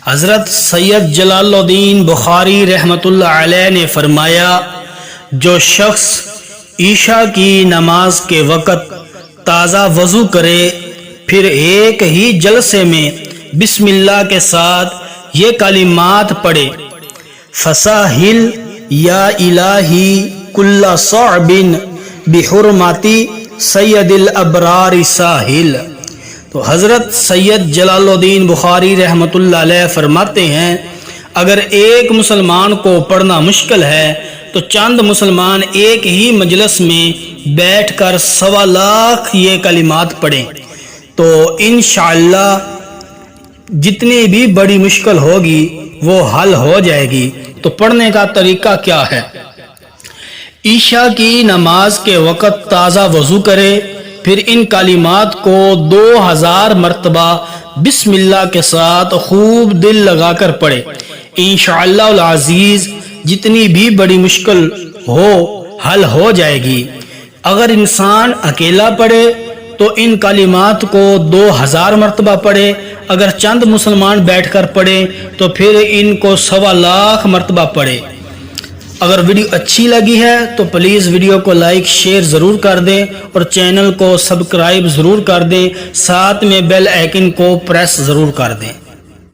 حضرت سید جلال الدین بخاری رحمۃ اللہ علیہ نے فرمایا، جو شخص عشاء کی نماز کے وقت تازہ وضو کرے پھر ایک ہی جلسے میں بسم اللہ کے ساتھ یہ کلمات پڑھے، فساہل یا الہی کل صعب بحرماتی سید الابرار ساحل۔ تو حضرت سید جلال الدین بخاری رحمۃ اللہ علیہ فرماتے ہیں، اگر ایک مسلمان کو پڑھنا مشکل ہے تو چند مسلمان ایک ہی مجلس میں بیٹھ کر 1.25 لاکھ یہ کلمات پڑھیں تو انشاءاللہ جتنی بھی بڑی مشکل ہوگی وہ حل ہو جائے گی۔ تو پڑھنے کا طریقہ کیا ہے؟ عشاء کی نماز کے وقت تازہ وضو کرے، پھر ان کلمات کو 2000 مرتبہ بسم اللہ کے ساتھ خوب دل لگا کر پڑھے، انشاءاللہ العزیز جتنی بھی بڑی مشکل ہو حل ہو جائے گی۔ اگر انسان اکیلا پڑھے تو ان کلمات کو 2000 مرتبہ پڑھے، اگر چند مسلمان بیٹھ کر پڑھے تو پھر ان کو 1.25 لاکھ مرتبہ پڑھے۔ اگر ویڈیو اچھی لگی ہے تو پلیز ویڈیو کو لائک شیئر ضرور کر دیں اور چینل کو سبسکرائب ضرور کر دیں، ساتھ میں بیل آئیکن کو پریس ضرور کر دیں۔